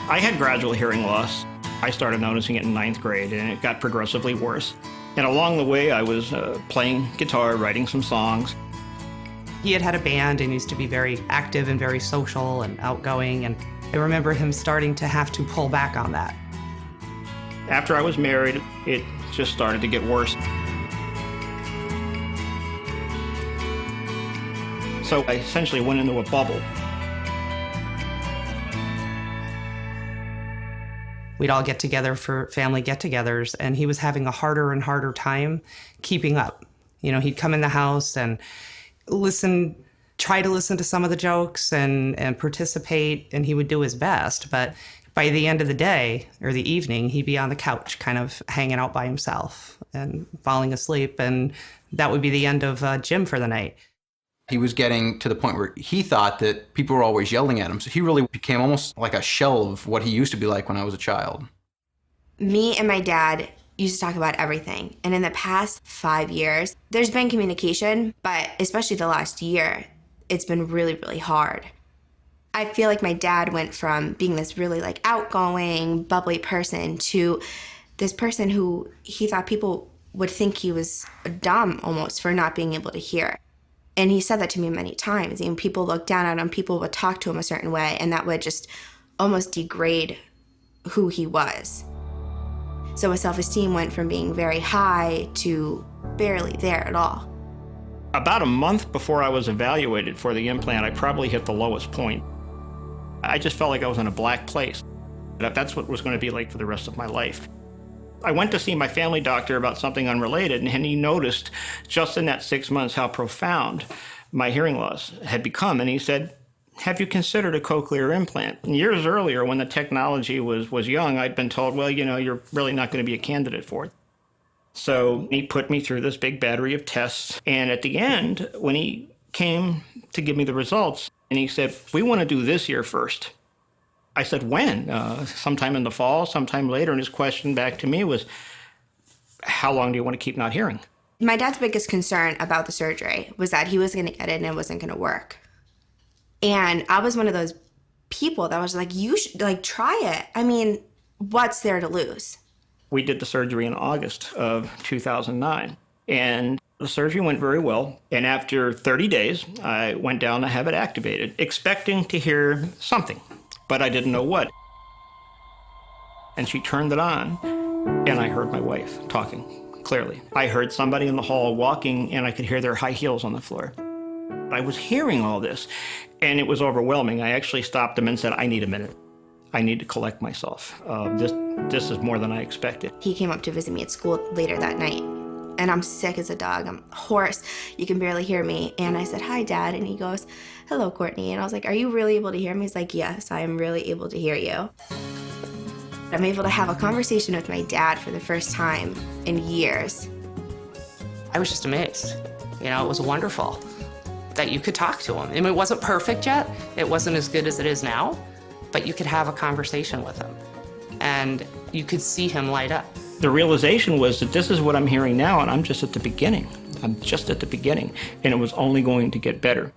I had gradual hearing loss. I started noticing it in 9th grade, and it got progressively worse. And along the way, I was playing guitar, writing some songs. He had a band and used to be very active and very social and outgoing, and I remember him starting to have to pull back on that. After I was married, it just started to get worse. So I essentially went into a bubble. We'd all get together for family get-togethers, and he was having a harder and harder time keeping up. You know, he'd come in the house and try to listen to some of the jokes and participate, and he would do his best. But by the end of the day or the evening, he'd be on the couch kind of hanging out by himself and falling asleep, and that would be the end of gym for the night. He was getting to the point where he thought that people were always yelling at him. So he really became almost like a shell of what he used to be like when I was a child. Me and my dad used to talk about everything. And in the past 5 years, there's been communication, but especially the last year, it's been really, really hard. I feel like my dad went from being this really like outgoing, bubbly person to this person who he thought people would think he was dumb almost for not being able to hear. And he said that to me many times. You know, people looked down at him, people would talk to him a certain way, and that would just almost degrade who he was. So his self-esteem went from being very high to barely there at all. About a month before I was evaluated for the implant, I probably hit the lowest point. I just felt like I was in a black place. That's what it was going to be like for the rest of my life. I went to see my family doctor about something unrelated, and he noticed just in that 6 months how profound my hearing loss had become. And he said, "Have you considered a cochlear implant?" And years earlier, when the technology was young, I'd been told, well, you know, you're really not going to be a candidate for it. So he put me through this big battery of tests. And at the end, when he came to give me the results, and he said, "We want to do this year first." I said, "When?" Sometime in the fall, sometime later. And his question back to me was, "How long do you want to keep not hearing?" My dad's biggest concern about the surgery was that he was going to get it and it wasn't going to work. And I was one of those people that was like, you should like try it. I mean, what's there to lose? We did the surgery in August of 2009. And the surgery went very well. And after 30 days, I went down to have it activated, expecting to hear something, but I didn't know what. And she turned it on, and I heard my wife talking clearly. I heard somebody in the hall walking, and I could hear their high heels on the floor. I was hearing all this, and it was overwhelming. I actually stopped them and said, "I need a minute. I need to collect myself. This is more than I expected." He came up to visit me at school later that night, and I'm sick as a dog. I'm hoarse. You can barely hear me. And I said, "Hi, Dad." And he goes, "Hello, Courtney." And I was like, "Are you really able to hear me?" He's like, "Yes, I am really able to hear you." I'm able to have a conversation with my dad for the first time in years. I was just amazed. You know, it was wonderful that you could talk to him. I mean, it wasn't perfect yet. It wasn't as good as it is now, but you could have a conversation with him, and you could see him light up. The realization was that this is what I'm hearing now, and I'm just at the beginning. I'm just at the beginning, and it was only going to get better.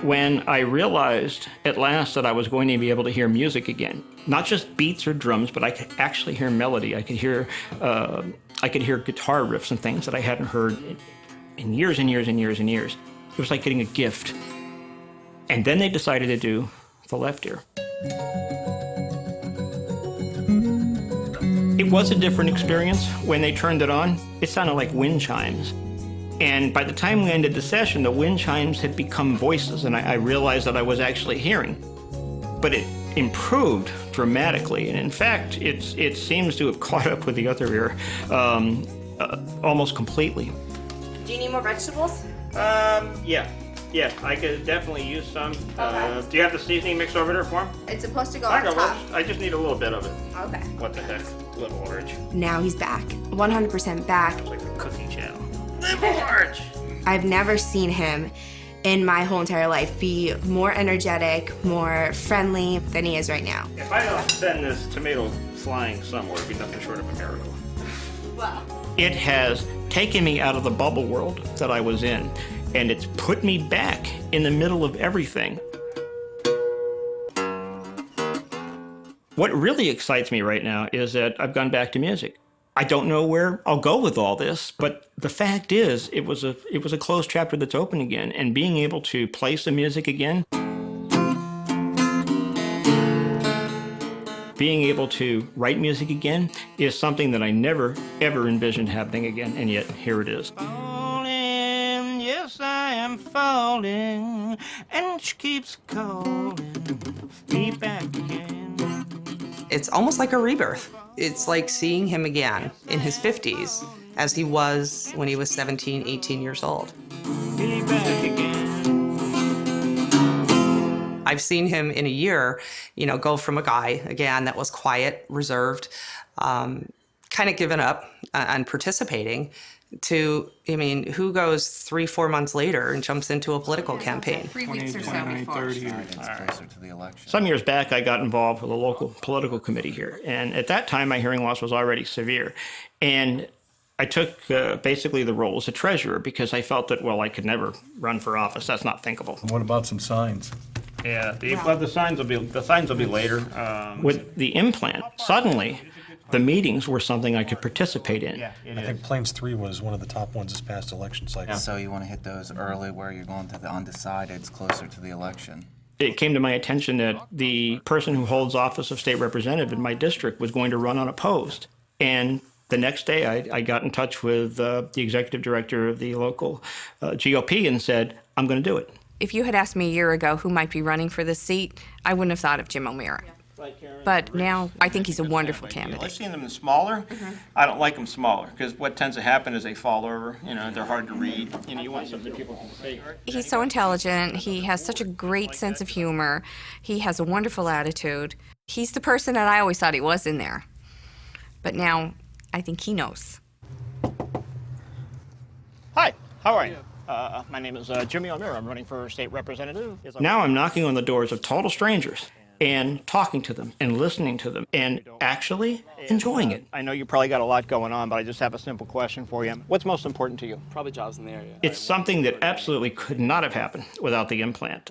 When I realized at last that I was going to be able to hear music again, not just beats or drums, but I could actually hear melody. I could hear guitar riffs and things that I hadn't heard in years and years and years and years. It was like getting a gift. And then they decided to do the left ear. It was a different experience when they turned it on. It sounded like wind chimes. And by the time we ended the session, the wind chimes had become voices, and I realized that I was actually hearing. But it improved dramatically, and in fact, it seems to have caught up with the other ear almost completely. Do you need more vegetables? Yeah, I could definitely use some. Okay. Do you have the seasoning mix over there for him? It's supposed to go on top. I just need a little bit of it. Okay. What the heck? Little orange. Now he's back, 100% back. It's like the cooking channel. Little orange! I've never seen him in my whole entire life be more energetic, more friendly than he is right now. If I don't send this tomato flying somewhere, it'd be nothing short of a miracle. Wow. It has taken me out of the bubble world that I was in and it's put me back in the middle of everything. What really excites me right now is that I've gone back to music. I don't know where I'll go with all this, but the fact is, it was a closed chapter that's open again, and being able to play some music again, being able to write music again is something that I never, ever envisioned happening again, and yet here it is. Falling, yes, I am falling, and she keeps calling me back again. It's almost like a rebirth. It's like seeing him again in his 50s as he was when he was 17, 18 years old. Be back again. I've seen him in a year, go from a guy, again, that was quiet, reserved, kind of given up on participating to, who goes 3-4 months later and jumps into a political campaign? 3 weeks or so before. 30 years. Closer to the election. Some years back, I got involved with a local political committee here, and at that time, my hearing loss was already severe. And I took basically the role as a treasurer because I felt that, well, I could never run for office. That's not thinkable. And what about some signs? Yeah, the signs will be later. With the implant, suddenly, the meetings were something I could participate in. I think Plains 3 was one of the top ones this past election cycle. So you want to hit those early where you're going to the undecideds closer to the election. It came to my attention that the person who holds office of state representative in my district was going to run unopposed. And the next day, I got in touch with the executive director of the local GOP and said, I'm going to do it. If you had asked me a year ago who might be running for this seat, I wouldn't have thought of Jim O'Meara. But now I think he's a wonderful candidate. I've seen them smaller. I don't like them smaller because what tends to happen is they fall over. They're hard to read. You want something people can see. He's so intelligent. He has such a great sense of humor. He has a wonderful attitude. He's the person that I always thought he was in there. But now I think he knows. Hi, how are you? My name is Jimmy O'Meara. I'm running for state representative. Now I'm knocking on the doors of total strangers and talking to them and listening to them and actually enjoying it. I know you probably got a lot going on, but I just have a simple question for you. What's most important to you? Probably jobs in the area. It's something that absolutely could not have happened without the implant.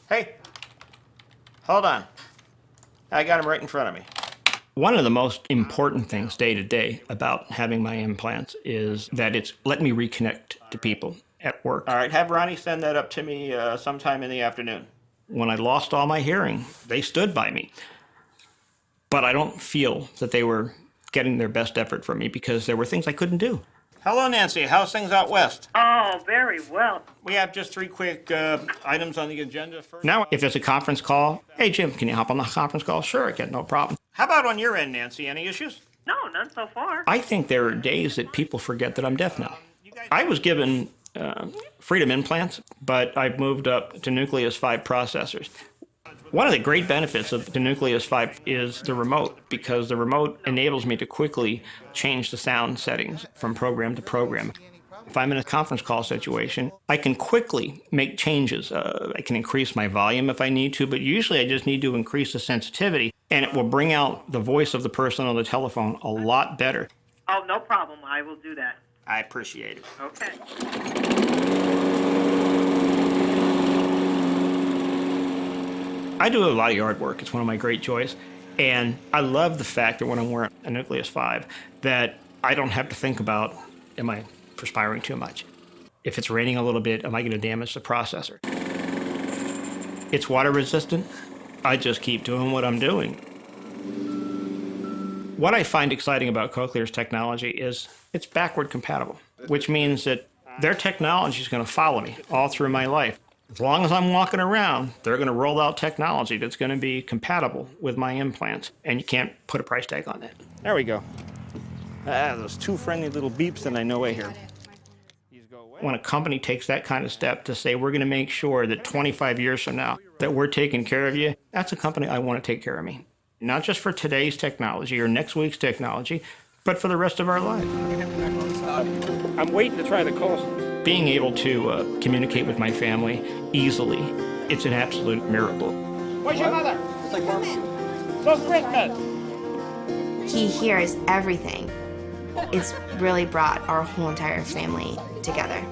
Hey, hold on. I got him right in front of me. One of the most important things day to day about having my implants is that it's let me reconnect to people at work. All right, have Ronnie send that up to me sometime in the afternoon. When I lost all my hearing, they stood by me. But I don't feel that they were getting their best effort from me because there were things I couldn't do. Hello, Nancy. How's things out west? Oh, very well. We have just 3 quick items on the agenda first. Now, if it's a conference call, hey, Jim, can you hop on the conference call? Sure, I can, no problem. How about on your end, Nancy? Any issues? No, none so far. I think there are days that people forget that I'm deaf now. I was given Freedom implants, but I've moved up to Nucleus 5 processors. One of the great benefits of the Nucleus 5 is the remote, because the remote enables me to quickly change the sound settings from program to program. If I'm in a conference call situation, I can quickly make changes. I can increase my volume if I need to, but usually I just need to increase the sensitivity, and it will bring out the voice of the person on the telephone a lot better. Oh, no problem. I will do that. I appreciate it. Okay. I do a lot of yard work. It's one of my great joys. And I love the fact that when I'm wearing a Nucleus 5, that I don't have to think about, am I perspiring too much? If it's raining a little bit, am I going to damage the processor? It's water resistant. I just keep doing what I'm doing. What I find exciting about Cochlear's technology is it's backward compatible, which means that their technology is going to follow me all through my life. As long as I'm walking around, they're going to roll out technology that's going to be compatible with my implants, and you can't put a price tag on that. There we go. Those 2 friendly little beeps, and I know I hear. When a company takes that kind of step to say, we're going to make sure that 25 years from now that we're taking care of you, that's a company I want to take care of me. Not just for today's technology or next week's technology, but for the rest of our lives. I'm waiting to try the coast. Being able to communicate with my family easily, it's an absolute miracle. Where's your mother? He hears everything. It's really brought our whole entire family together.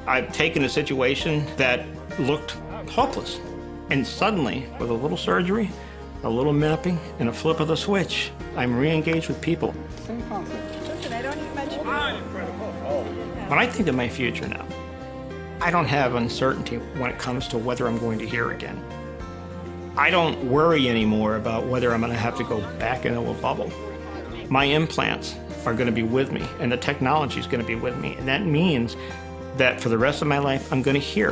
I've taken a situation that looked hopeless, and suddenly, with a little surgery, a little mapping, and a flip of the switch, I'm re-engaged with people. When I think of my future now, I don't have uncertainty when it comes to whether I'm going to hear again. I don't worry anymore about whether I'm going to have to go back into a bubble. My implants are going to be with me, and the technology is going to be with me, and that means that for the rest of my life, I'm going to hear.